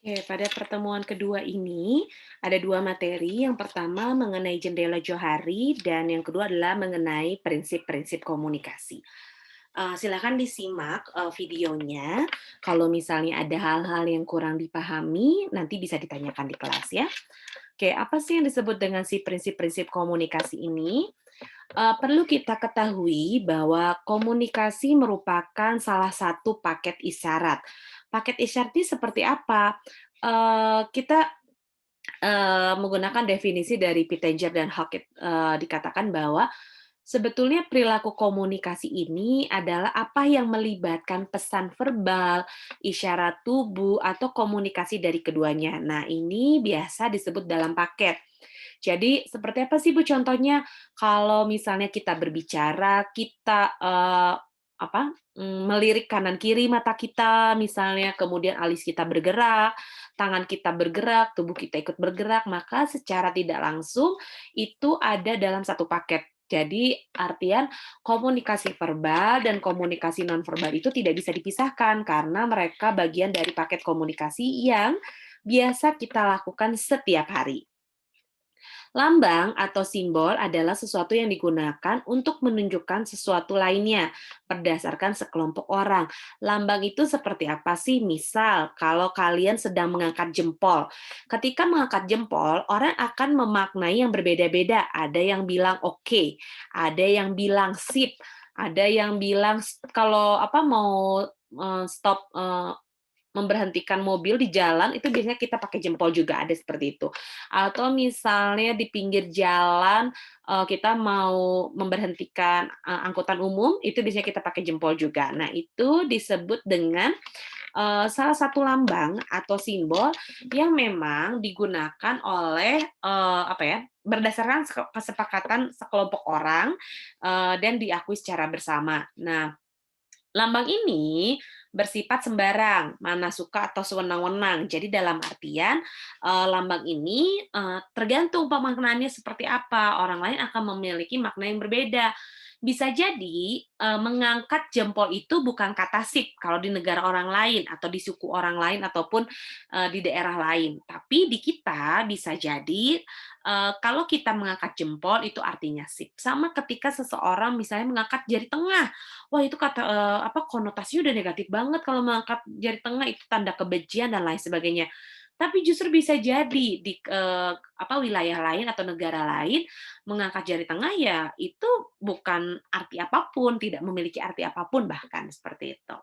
Oke, pada pertemuan kedua ini ada dua materi. Yang pertama mengenai jendela johari dan yang kedua adalah mengenai prinsip-prinsip komunikasi. Silakan disimak videonya. Kalau misalnya ada hal-hal yang kurang dipahami, nanti bisa ditanyakan di kelas ya. Oke, apa sih yang disebut dengan si prinsip-prinsip komunikasi ini? Perlu kita ketahui bahwa komunikasi merupakan salah satu paket isyarat. Paket isyarat ini seperti apa? Kita menggunakan definisi dari Pittenger dan Hackett, dikatakan bahwa sebetulnya perilaku komunikasi ini adalah apa yang melibatkan pesan verbal, isyarat tubuh, atau komunikasi dari keduanya. Nah, ini biasa disebut dalam paket. Jadi seperti apa sih Bu contohnya? Kalau misalnya kita berbicara, kita, melirik kanan kiri mata kita misalnya, kemudian alis kita bergerak, tangan kita bergerak, tubuh kita ikut bergerak, maka secara tidak langsung itu ada dalam satu paket. Jadi artian komunikasi verbal dan komunikasi nonverbal itu tidak bisa dipisahkan karena mereka bagian dari paket komunikasi yang biasa kita lakukan setiap hari. Lambang atau simbol adalah sesuatu yang digunakan untuk menunjukkan sesuatu lainnya berdasarkan sekelompok orang. Lambang itu seperti apa sih? Misal, kalau kalian sedang mengangkat jempol. Ketika mengangkat jempol, orang akan memaknai yang berbeda-beda. Ada yang bilang oke, ada yang bilang sip, ada yang bilang kalau mau stop memberhentikan mobil di jalan itu biasanya kita pakai jempol juga, ada seperti itu. Atau misalnya di pinggir jalan, kita mau memberhentikan, angkutan umum, itu biasanya kita pakai jempol juga. Nah, itu disebut dengan, salah satu lambang atau simbol yang memang digunakan oleh, berdasarkan kesepakatan sekelompok orang, dan diakui secara bersama. Nah, lambang ini bersifat sembarang, mana suka atau sewenang-wenang. Jadi dalam artian, lambang ini, tergantung pemaknaannya seperti apa, orang lain akan memiliki makna yang berbeda. Bisa jadi, mengangkat jempol itu bukan kata sip kalau di negara orang lain atau di suku orang lain ataupun, di daerah lain. Tapi di kita bisa jadi, kalau kita mengangkat jempol itu artinya sip. Sama ketika seseorang misalnya mengangkat jari tengah. Wah itu konotasinya udah negatif banget kalau mengangkat jari tengah itu tanda kebencian dan lain sebagainya. Tapi justru bisa jadi di, wilayah lain atau negara lain mengangkat jari tengah ya itu bukan arti apapun, tidak memiliki arti apapun bahkan, seperti itu.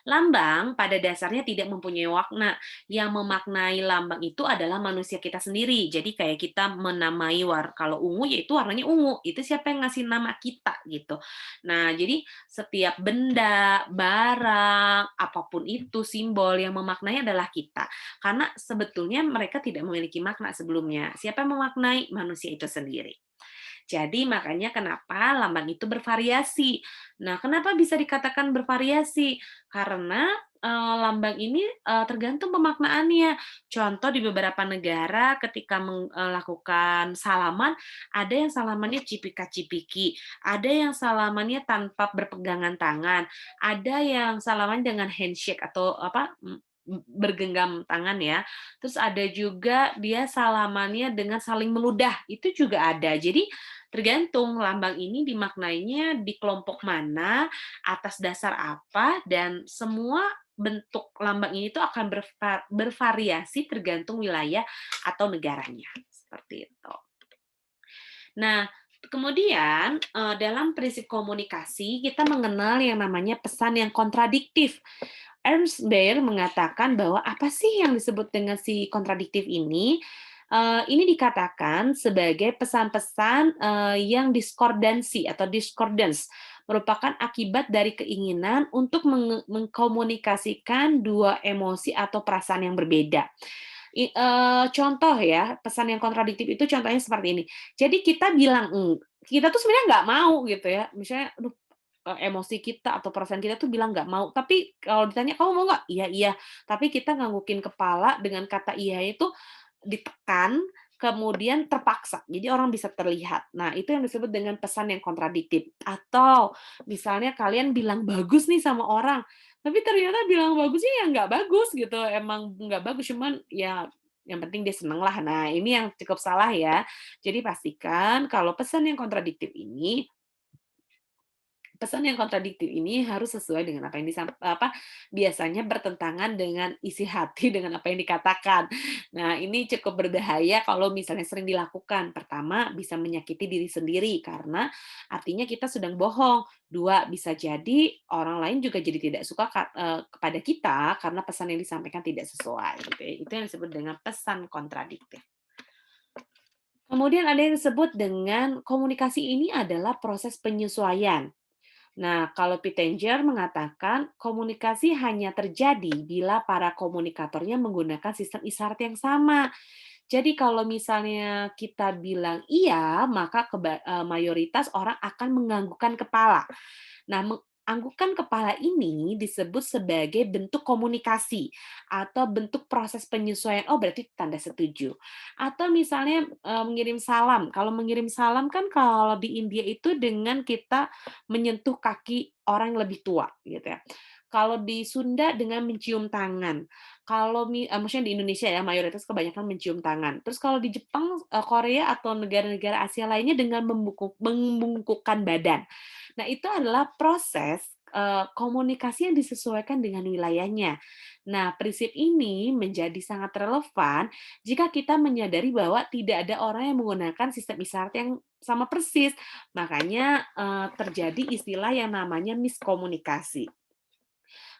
Lambang pada dasarnya tidak mempunyai makna. Yang memaknai lambang itu adalah manusia kita sendiri. Jadi kayak kita menamai kalau ungu ya itu warnanya ungu. Itu siapa yang ngasih nama kita gitu. Nah, jadi setiap benda, barang, apapun itu simbol yang memaknai adalah kita. Karena sebetulnya mereka tidak memiliki makna sebelumnya. Siapa yang memaknai? Manusia itu sendiri. Jadi makanya kenapa lambang itu bervariasi. Nah, kenapa bisa dikatakan bervariasi? Karena, lambang ini, tergantung pemaknaannya. Contoh di beberapa negara ketika melakukan salaman, ada yang salamannya cipika-cipiki, ada yang salamannya tanpa berpegangan tangan, ada yang salaman dengan handshake atau bergenggam tangan ya. Terus ada juga dia salamannya dengan saling meludah, itu juga ada. Jadi tergantung lambang ini dimaknainya di kelompok mana, atas dasar apa, dan semua bentuk lambang ini tuh akan bervariasi tergantung wilayah atau negaranya, seperti itu. Nah, kemudian, dalam prinsip komunikasi kita mengenal yang namanya pesan yang kontradiktif. Ernst Baer mengatakan bahwa apa sih yang disebut dengan si kontradiktif ini? Ini dikatakan sebagai pesan-pesan, yang diskordansi atau discordance, merupakan akibat dari keinginan untuk mengkomunikasikan dua emosi atau perasaan yang berbeda. Contoh ya, pesan yang kontradiktif itu contohnya seperti ini. Jadi kita bilang kita tuh sebenarnya nggak mau gitu ya, misalnya aduh, emosi kita atau perasaan kita tuh bilang nggak mau, tapi kalau ditanya, "Kamu mau nggak?" "Iya iya." Tapi kita nganggukin kepala dengan kata iya itu ditekan, kemudian terpaksa. Jadi orang bisa terlihat. Nah, itu yang disebut dengan pesan yang kontradiktif. Atau misalnya kalian bilang bagus nih sama orang, Tapi ternyata bilang bagusnya ya nggak bagus gitu, emang nggak bagus, cuman ya yang penting dia seneng lah. Nah, ini yang cukup salah ya. Jadi pastikan kalau pesan yang kontradiktif ini Pesan yang kontradiktif ini harus sesuai dengan apa yang biasanya bertentangan dengan isi hati dengan apa yang dikatakan. Nah, ini cukup berbahaya kalau misalnya sering dilakukan. Pertama, bisa menyakiti diri sendiri karena artinya kita sedang bohong. Dua, bisa jadi orang lain juga jadi tidak suka kepada kita karena pesan yang disampaikan tidak sesuai gitu ya. Itu yang disebut dengan pesan kontradiktif. Kemudian ada yang disebut dengan komunikasi ini adalah proses penyesuaian. Nah, kalau Pittenger mengatakan komunikasi hanya terjadi bila para komunikatornya menggunakan sistem isyarat yang sama. Jadi kalau misalnya kita bilang iya, maka mayoritas orang akan menganggukkan kepala. Nah, menganggukkan kepala ini disebut sebagai bentuk komunikasi atau bentuk proses penyesuaian. Oh, berarti tanda setuju. Atau misalnya mengirim salam. Kalau mengirim salam kan kalau di India itu dengan kita menyentuh kaki orang yang lebih tua gitu ya. Kalau di Sunda dengan mencium tangan. Kalau maksudnya di Indonesia ya mayoritas kebanyakan mencium tangan. Terus kalau di Jepang, Korea atau negara-negara Asia lainnya dengan membungkukkan badan. Nah, itu adalah proses komunikasi yang disesuaikan dengan wilayahnya. Nah, prinsip ini menjadi sangat relevan jika kita menyadari bahwa tidak ada orang yang menggunakan sistem isyarat yang sama persis. Makanya terjadi istilah yang namanya miskomunikasi.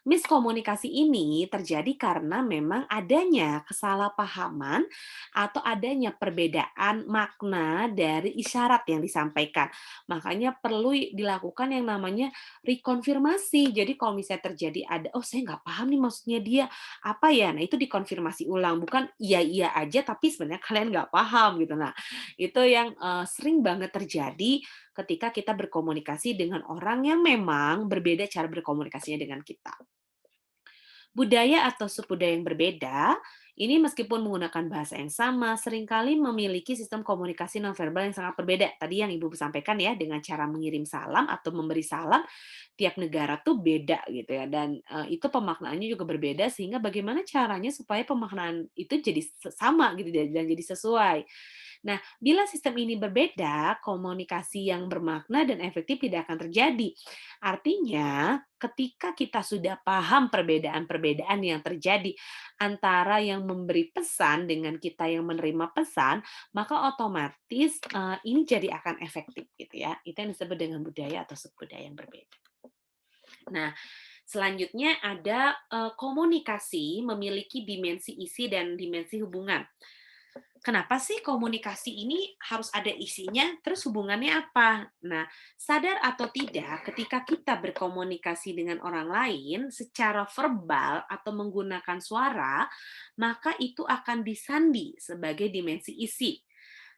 Miskomunikasi ini terjadi karena memang adanya kesalahpahaman atau adanya perbedaan makna dari isyarat yang disampaikan. Makanya perlu dilakukan yang namanya rekonfirmasi. Jadi kalau misalnya terjadi ada, oh saya nggak paham nih maksudnya dia apa ya, nah itu dikonfirmasi ulang, bukan iya-iya aja tapi sebenarnya kalian nggak paham gitu. Nah itu yang sering banget terjadi ketika kita berkomunikasi dengan orang yang memang berbeda cara berkomunikasinya dengan kita. Budaya atau suku-budaya yang berbeda, ini meskipun menggunakan bahasa yang sama, seringkali memiliki sistem komunikasi nonverbal yang sangat berbeda. Tadi yang Ibu sampaikan ya, dengan cara mengirim salam atau memberi salam, tiap negara tuh beda gitu ya. Dan itu pemaknaannya juga berbeda, sehingga bagaimana caranya supaya pemaknaan itu jadi sama gitu dan jadi sesuai. Nah, bila sistem ini berbeda, komunikasi yang bermakna dan efektif tidak akan terjadi. Artinya, ketika kita sudah paham perbedaan-perbedaan yang terjadi antara yang memberi pesan dengan kita yang menerima pesan, maka otomatis ini jadi akan efektif gitu ya. Itu yang disebut dengan budaya atau subbudaya yang berbeda. Nah, selanjutnya ada komunikasi memiliki dimensi isi dan dimensi hubungan. Kenapa sih komunikasi ini harus ada isinya, terus hubungannya apa? Nah, sadar atau tidak, ketika kita berkomunikasi dengan orang lain secara verbal atau menggunakan suara, maka itu akan disandi sebagai dimensi isi.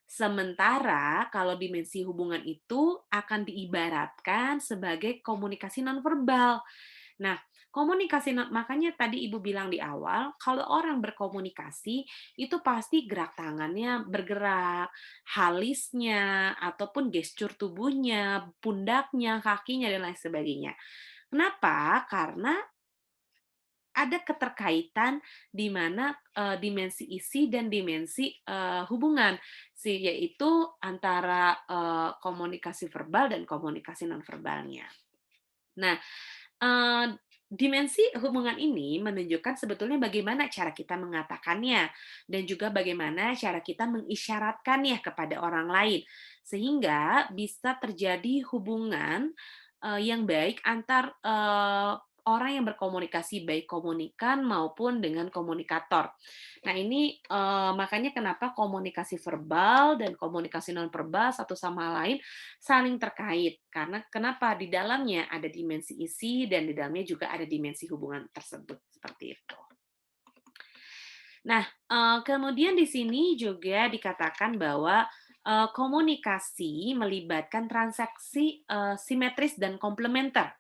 Sementara kalau dimensi hubungan itu akan diibaratkan sebagai komunikasi nonverbal. Nah, makanya tadi Ibu bilang di awal, kalau orang berkomunikasi itu pasti gerak tangannya bergerak, halisnya, ataupun gestur tubuhnya, pundaknya, kakinya, dan lain sebagainya. Kenapa? Karena ada keterkaitan di mana dimensi isi dan dimensi hubungan, yaitu antara komunikasi verbal dan komunikasi nonverbalnya. Nah, dimensi hubungan ini menunjukkan sebetulnya bagaimana cara kita mengatakannya dan juga bagaimana cara kita mengisyaratkannya kepada orang lain, sehingga bisa terjadi hubungan yang baik antar orang yang berkomunikasi, baik komunikan maupun dengan komunikator. Nah, ini makanya kenapa komunikasi verbal dan komunikasi nonverbal satu sama lain saling terkait. Karena kenapa? Di dalamnya ada dimensi isi dan di dalamnya juga ada dimensi hubungan tersebut, seperti itu. Nah, kemudian di sini juga dikatakan bahwa komunikasi melibatkan transaksi simetris dan komplementer.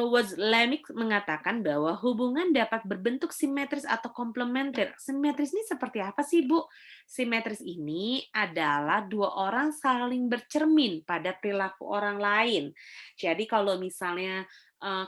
Wozniak mengatakan bahwa hubungan dapat berbentuk simetris atau komplementer. Simetris ini seperti apa sih, Bu? Simetris ini adalah dua orang saling bercermin pada perilaku orang lain. Jadi kalau misalnya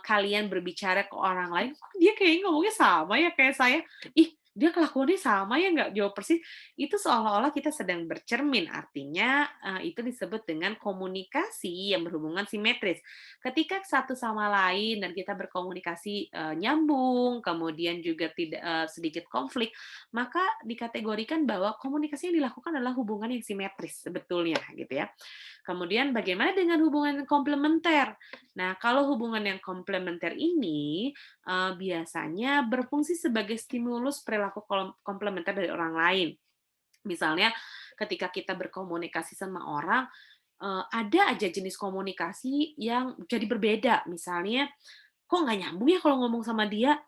kalian berbicara ke orang lain, "Kok dia kayaknya ngomongnya sama ya kayak saya? Ih, dia kelakuannya sama ya, nggak jawab persis." Itu seolah-olah kita sedang bercermin, artinya, itu disebut dengan komunikasi yang berhubungan simetris. Ketika satu sama lain dan kita berkomunikasi, nyambung, kemudian juga tidak sedikit konflik, maka dikategorikan bahwa komunikasi yang dilakukan adalah hubungan yang simetris sebetulnya, gitu ya. Kemudian bagaimana dengan hubungan yang komplementer? Nah, kalau hubungan yang komplementer ini, biasanya berfungsi sebagai stimulus perilaku komplementer dari orang lain. Misalnya ketika kita berkomunikasi sama orang, ada aja jenis komunikasi yang jadi berbeda. Misalnya, "Kok nggak nyambung ya kalau ngomong sama dia?"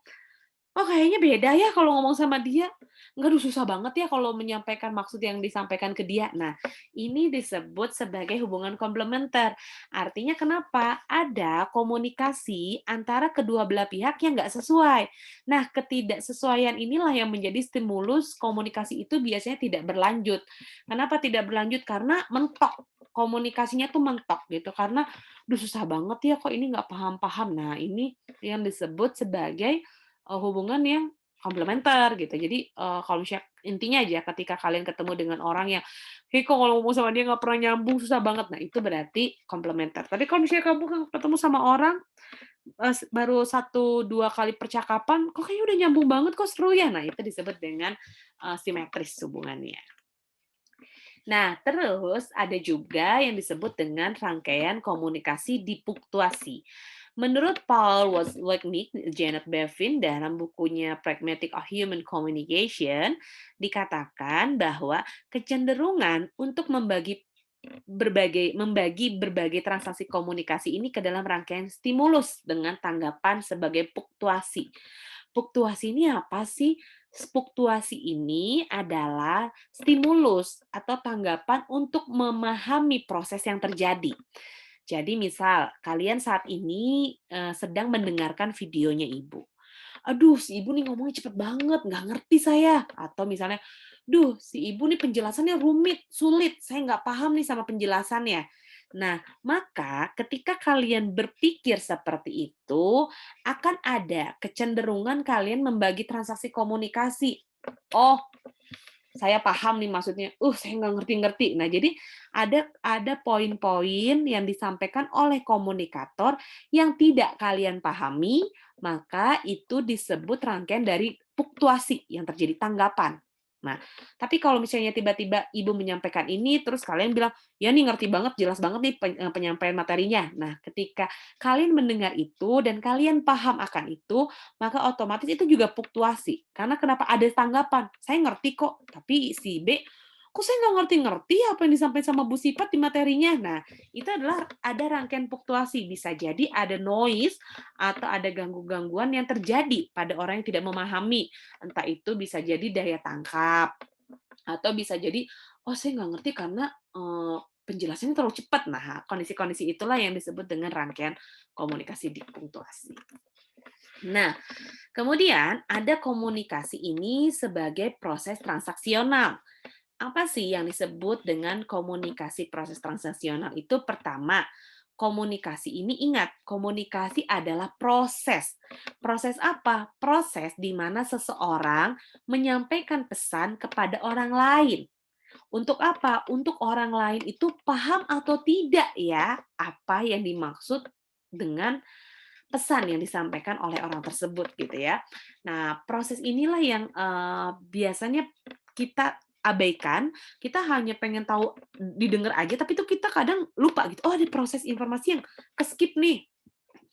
"Oh, kayaknya beda ya kalau ngomong sama dia." "Enggak, aduh susah banget ya kalau menyampaikan maksud yang disampaikan ke dia." Nah, ini disebut sebagai hubungan komplementer. Artinya kenapa? Ada komunikasi antara kedua belah pihak yang nggak sesuai. Nah, ketidaksesuaian inilah yang menjadi stimulus komunikasi itu biasanya tidak berlanjut. Kenapa tidak berlanjut? Karena mentok, komunikasinya tuh mentok gitu, karena, "Duh susah banget ya, kok ini nggak paham-paham." Nah, ini yang disebut sebagai hubungan yang komplementer gitu. Jadi, kalau misalnya intinya aja ketika kalian ketemu dengan orang yang, "Hei, kok kalau ngomong sama dia nggak pernah nyambung, susah banget." Nah, itu berarti komplementer. Tapi kalau misalnya kamu kan ketemu sama orang, baru satu 2 kali percakapan, "Kok kayaknya udah nyambung banget, kok seru ya?" Nah, itu disebut dengan, simetris hubungannya. Nah, terus ada juga yang disebut dengan rangkaian komunikasi dipuktuasi. Menurut Paul Wozniak, Janet Bevin dalam bukunya Pragmatic of Human Communication, dikatakan bahwa kecenderungan untuk membagi berbagai transaksi komunikasi ini ke dalam rangkaian stimulus dengan tanggapan sebagai puktuasi. Puktuasi ini apa sih? Puktuasi ini adalah stimulus atau tanggapan untuk memahami proses yang terjadi. Jadi misal kalian saat ini, sedang mendengarkan videonya ibu. "Aduh, si ibu nih ngomongnya cepet banget, nggak ngerti saya." Atau misalnya, "Duh, si ibu nih penjelasannya rumit, sulit, saya nggak paham nih sama penjelasannya." Nah, maka ketika kalian berpikir seperti itu, akan ada kecenderungan kalian membagi transaksi komunikasi. "Oh, saya paham nih maksudnya, saya nggak ngerti-ngerti." Nah, jadi ada poin-poin yang disampaikan oleh komunikator yang tidak kalian pahami, maka itu disebut rangkaian dari puktuasi yang terjadi tanggapan. Nah, tapi kalau misalnya tiba-tiba ibu menyampaikan ini, terus kalian bilang, "Ya nih ngerti banget, jelas banget nih penyampaian materinya." Nah, ketika kalian mendengar itu dan kalian paham akan itu, maka otomatis itu juga fluktuasi. Karena kenapa? Ada tanggapan, "Saya ngerti kok," tapi si B, "Kok saya nggak ngerti-ngerti apa yang disampaikan sama Bu Sipat di materinya?" Nah, itu adalah ada rangkaian fluktuasi. Bisa jadi ada noise atau ada gangguan yang terjadi pada orang yang tidak memahami. Entah itu bisa jadi daya tangkap, atau bisa jadi, "Oh, saya nggak ngerti karena, penjelasannya terlalu cepat." Nah, kondisi-kondisi itulah yang disebut dengan rangkaian komunikasi dipunktuasi. Nah, kemudian ada komunikasi ini sebagai proses transaksional. Apa sih yang disebut dengan komunikasi proses transaksional itu? Pertama, komunikasi ini ingat, komunikasi adalah proses. Proses apa? Proses di mana seseorang menyampaikan pesan kepada orang lain. Untuk apa? Untuk orang lain itu paham atau tidak ya apa yang dimaksud dengan pesan yang disampaikan oleh orang tersebut gitu ya. Nah, proses inilah yang, biasanya kita abaikan, kita hanya pengen tahu didengar aja, tapi itu kita kadang lupa gitu, oh ada proses informasi yang ke-skip nih,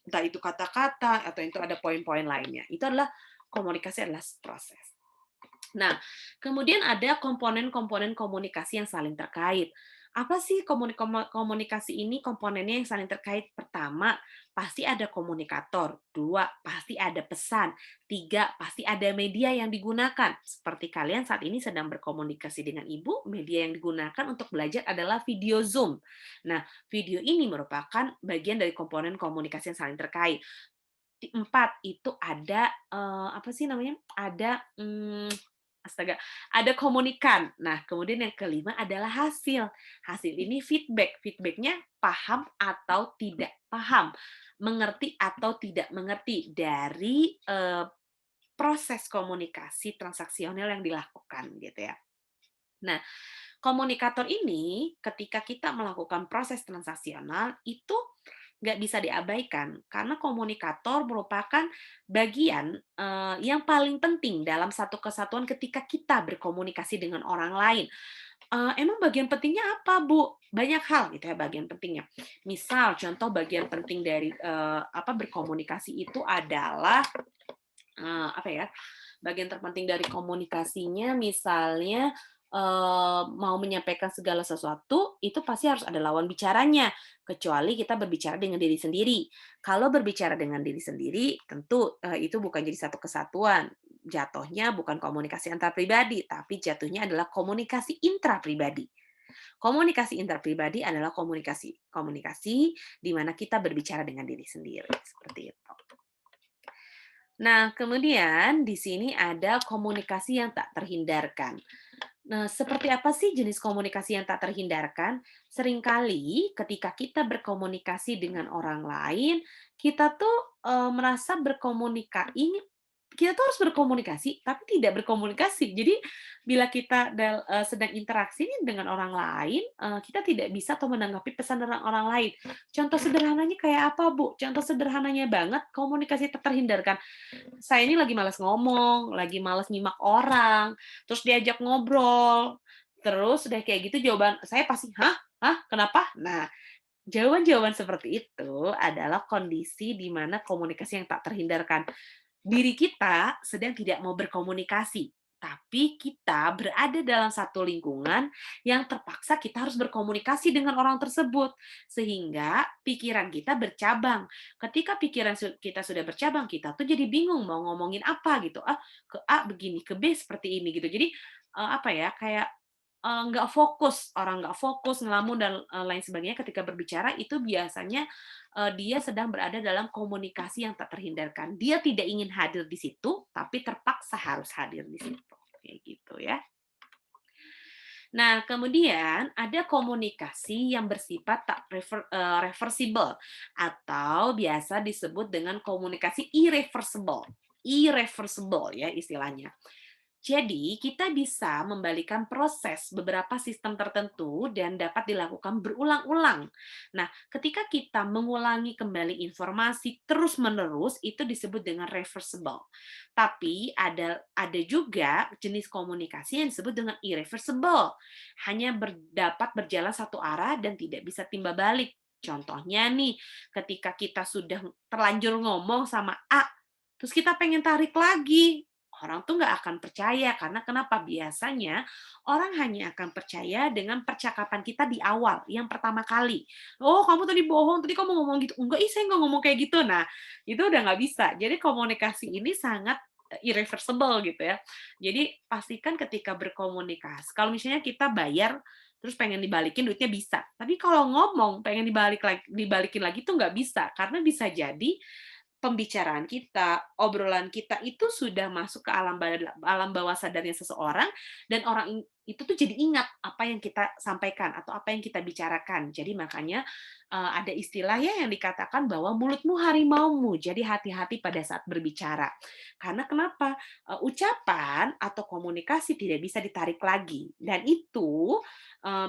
entah itu kata-kata atau itu ada poin-poin lainnya. Itu adalah komunikasi adalah proses. Nah, kemudian ada komponen-komponen komunikasi yang saling terkait. Apa sih komunikasi ini komponennya yang saling terkait? Pertama, pasti ada komunikator. Dua, pasti ada pesan. Tiga, pasti ada media yang digunakan. Seperti kalian saat ini sedang berkomunikasi dengan ibu, media yang digunakan untuk belajar adalah video Zoom. Nah, video ini merupakan bagian dari komponen komunikasi yang saling terkait. Empat, itu ada, apa sih namanya, ada, astaga, ada komunikan. Nah, kemudian yang kelima adalah hasil. Hasil ini feedback. Feedbacknya paham atau tidak paham, mengerti atau tidak mengerti dari proses komunikasi transaksional yang dilakukan gitu ya. Nah, komunikator ini ketika kita melakukan proses transaksional itu nggak bisa diabaikan karena komunikator merupakan bagian yang paling penting dalam satu kesatuan ketika kita berkomunikasi dengan orang lain. Emang bagian pentingnya apa, Bu? Banyak hal gitu ya bagian pentingnya. Misal contoh bagian penting dari berkomunikasi itu adalah apa ya, bagian terpenting dari komunikasinya misalnya, mau menyampaikan segala sesuatu, itu pasti harus ada lawan bicaranya, kecuali kita berbicara dengan diri sendiri. Kalau berbicara dengan diri sendiri, tentu, itu bukan jadi satu kesatuan. Jatuhnya bukan komunikasi antar pribadi, tapi jatuhnya adalah komunikasi intrapribadi. Komunikasi intrapribadi adalah komunikasi komunikasi di mana kita berbicara dengan diri sendiri, seperti itu. Nah, kemudian di sini ada komunikasi yang tak terhindarkan. Nah, seperti apa sih jenis komunikasi yang tak terhindarkan? Seringkali ketika kita berkomunikasi dengan orang lain, kita tuh merasa kita tuh harus berkomunikasi, tapi tidak berkomunikasi. Jadi bila kita sedang interaksi nih dengan orang lain, kita tidak bisa atau menanggapi pesan dari orang lain. Contoh sederhananya kayak apa, Bu? Contoh sederhananya banget komunikasi tak terhindarkan. Saya ini lagi malas ngomong, lagi malas nyimak orang, terus diajak ngobrol, terus udah kayak gitu jawaban saya pasti, "Hah? Hah? Kenapa?" Nah, jawaban-jawaban seperti itu adalah kondisi di mana komunikasi yang tak terhindarkan. Diri kita sedang tidak mau berkomunikasi, tapi kita berada dalam satu lingkungan yang terpaksa kita harus berkomunikasi dengan orang tersebut, sehingga pikiran kita bercabang. Ketika pikiran kita sudah bercabang, kita tuh jadi bingung mau ngomongin apa gitu. Ah, ke A begini, ke B seperti ini gitu. Jadi apa ya, kayak nggak fokus, orang nggak fokus, ngelamun dan lain sebagainya ketika berbicara itu biasanya dia sedang berada dalam komunikasi yang tak terhindarkan. Dia tidak ingin hadir di situ, tapi terpaksa harus hadir di situ, kayak gitu ya. Nah, kemudian ada komunikasi yang bersifat tak reversible atau biasa disebut dengan komunikasi irreversible. Irreversible ya istilahnya. Jadi, kita bisa membalikan proses beberapa sistem tertentu dan dapat dilakukan berulang-ulang. Nah, ketika kita mengulangi kembali informasi terus-menerus, itu disebut dengan reversible. Tapi ada juga jenis komunikasi yang disebut dengan irreversible. Hanya dapat berjalan satu arah dan tidak bisa timbal balik. Contohnya nih, ketika kita sudah terlanjur ngomong sama A, terus kita pengen tarik lagi, orang tuh nggak akan percaya karena kenapa? Biasanya orang hanya akan percaya dengan percakapan kita di awal, yang pertama kali. "Oh, kamu tadi bohong, tadi kamu ngomong gitu." "Enggak ih, saya nggak ngomong kayak gitu." Nah, itu udah nggak bisa. Jadi komunikasi ini sangat irreversible gitu ya. Jadi pastikan ketika berkomunikasi, kalau misalnya kita bayar terus pengen dibalikin duitnya bisa. Tapi kalau ngomong pengen dibalikin lagi tuh nggak bisa, karena bisa jadi pembicaraan kita, obrolan kita itu sudah masuk ke alam bawah sadarnya seseorang dan orang itu tuh jadi ingat apa yang kita sampaikan atau apa yang kita bicarakan. Jadi makanya ada istilah ya yang dikatakan bahwa mulutmu harimaumu, jadi hati-hati pada saat berbicara. Karena kenapa? Ucapan atau komunikasi tidak bisa ditarik lagi dan itu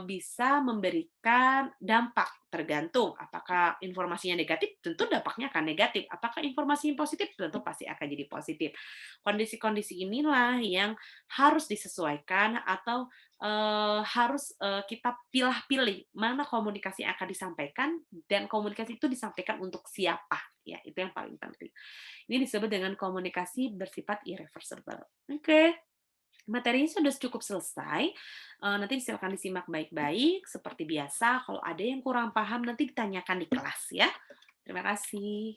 bisa memberikan dampak, tergantung apakah informasinya negatif, tentu dampaknya akan negatif. Apakah informasi yang positif, tentu pasti akan jadi positif. Kondisi-kondisi inilah yang harus disesuaikan atau harus kita pilih-pilih mana komunikasi yang akan disampaikan dan komunikasi itu disampaikan untuk siapa, ya itu yang paling penting. Ini disebut dengan komunikasi bersifat irreversible. Oke. Materinya sudah cukup selesai, nanti silakan disimak baik-baik, seperti biasa kalau ada yang kurang paham nanti ditanyakan di kelas ya. Terima kasih.